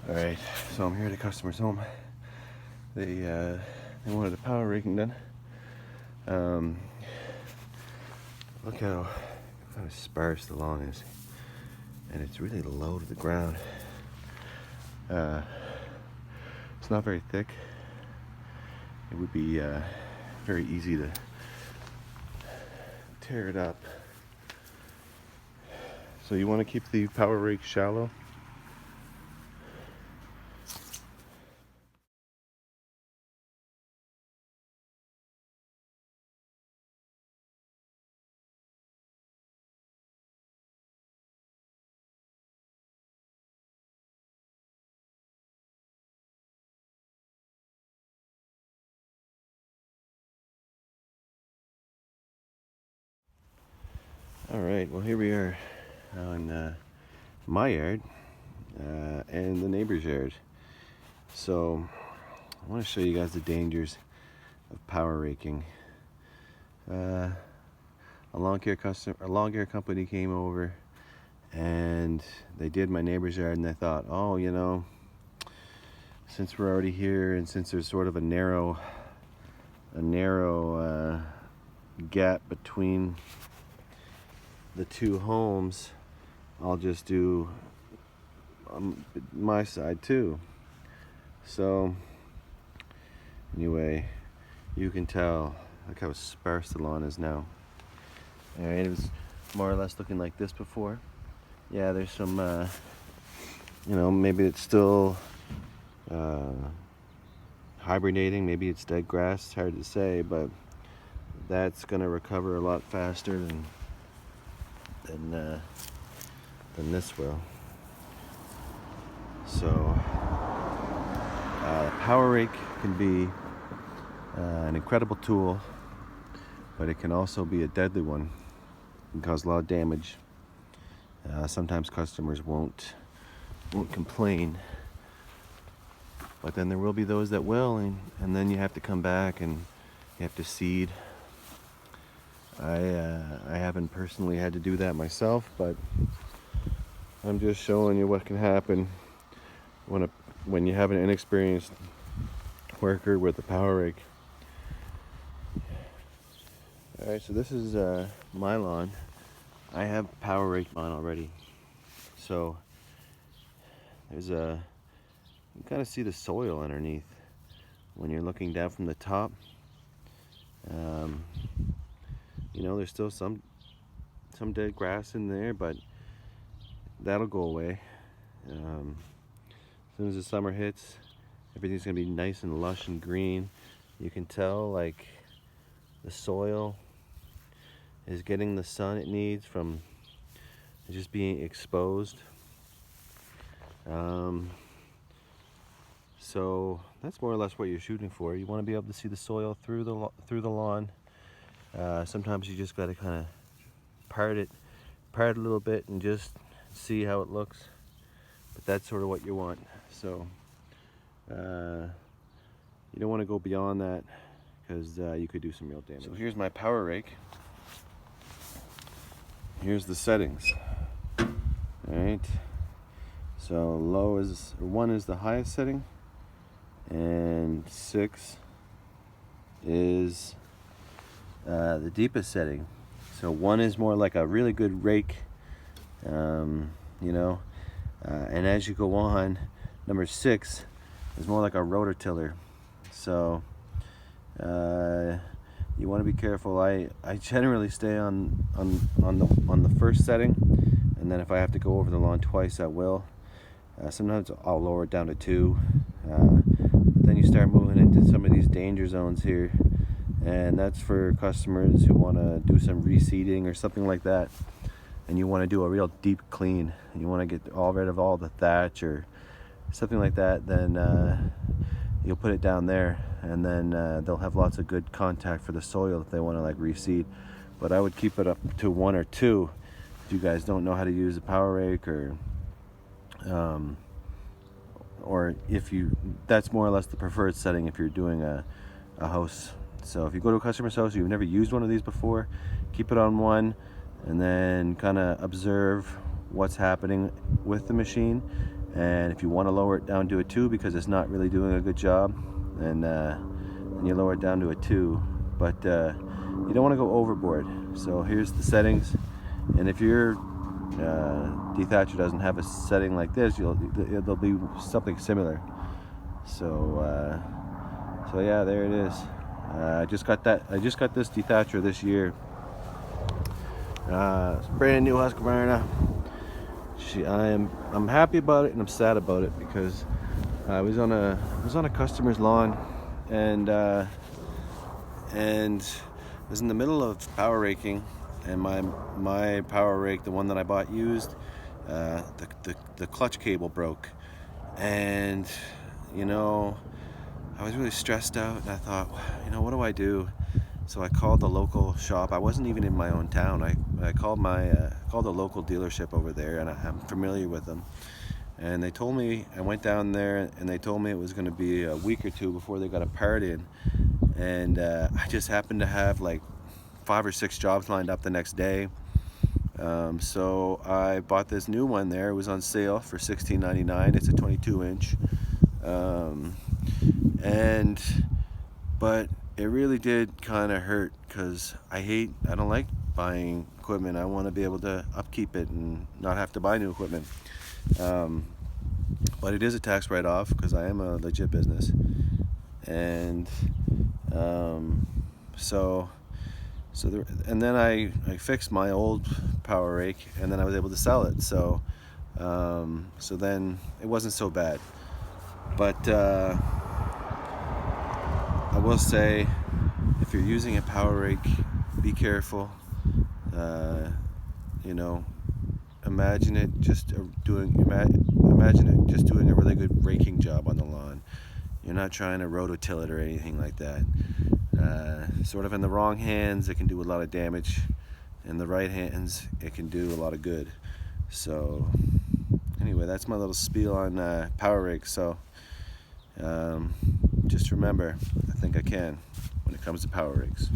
All right, so I'm here at a customer's home. They wanted the power raking done. Look how kind of sparse the lawn is, and it's really low to the ground. It's not very thick. It would be very easy to tear it up. So you want to keep the power rake shallow. All right, well here we are on my yard and the neighbor's yard. So I want to show you guys the dangers of power raking. A lawn care company came over and they did my neighbor's yard, and they thought, oh, you know, since we're already here and since there's sort of a narrow gap between the two homes, I'll just do my side too. So anyway, you can tell, look how sparse the lawn is now. All right, it was more or less looking like this before. Yeah, there's some you know, maybe it's still hibernating, maybe it's dead grass, it's hard to say, but that's gonna recover a lot faster than this will. So power rake can be an incredible tool, but it can also be a deadly one. It can cause a lot of damage. Sometimes customers won't complain, but then there will be those that will, and then you have to come back and you have to seed. I haven't personally had to do that myself, but I'm just showing you what can happen when you have an inexperienced worker with a power rake. All right, so this is my lawn. I have power raked mine already. So there's you kind of see the soil underneath when you're looking down from the top. You know, there's still some dead grass in there, but that'll go away. As soon as the summer hits, everything's gonna be nice and lush and green. You can tell, like, the soil is getting the sun it needs from just being exposed. So that's more or less what you're shooting for. You want to be able to see the soil through the lawn. Sometimes you just got to kind of part it a little bit and just see how it looks. But that's sort of what you want. So you don't want to go beyond that, because you could do some real damage. So here's my power rake. Here's the settings. All right. So 1 is the highest setting, and 6 is the deepest setting. So 1 is more like a really good rake, you know, and as you go on, number 6 is more like a rototiller. So you want to be careful. I generally stay on the first setting, and then if I have to go over the lawn twice, I will. Sometimes I'll lower it down to 2. Then you start moving into some of these danger zones here, and that's for customers who want to do some reseeding or something like that, and you want to do a real deep clean, and you want to get rid of all the thatch or something like that. Then you'll put it down there, and then they'll have lots of good contact for the soil if they want to, like, reseed. But I would keep it up to 1 or 2 if you guys don't know how to use a power rake, or if that's more or less the preferred setting if you're doing a house. So if you go to a customer's house, you've never used one of these before, keep it on 1, and then kind of observe what's happening with the machine, And if you want to lower it down to a 2 because it's not really doing a good job, then you lower it down to a 2. But you don't want to go overboard. So here's the settings, and if your dethatcher doesn't have a setting like this, there'll be something similar. So so yeah, there it is. I just got this dethatcher this year. It's brand new Husqvarna. I'm happy about it and I'm sad about it, because I was on a customer's lawn, and was in the middle of power raking, and my power rake, the one that I bought used, the clutch cable broke, and I was really stressed out, and I thought, what do I do? So I called the local shop. I wasn't even in my own town. I called called the local dealership over there, and I'm familiar with them. And they told me, I went down there, and they told me it was going to be a week or two before they got a part in. And I just happened to have like 5 or 6 jobs lined up the next day. So I bought this new one there. It was on sale for $16.99. It's a 22-inch. But it really did kind of hurt, because I don't like buying equipment. I want to be able to upkeep it and not have to buy new equipment. But it is a tax write-off, because I am a legit business. And and then I fixed my old power rake, and then I was able to sell it. So then it wasn't so bad. But I will say, if you're using a power rake, be careful. Imagine it just doing a really good raking job on the lawn. You're not trying to rototill it or anything like that. Sort of in the wrong hands, it can do a lot of damage. In the right hands, it can do a lot of good. So anyway, that's my little spiel on power rakes. So just remember, I think I can when it comes to power rakes.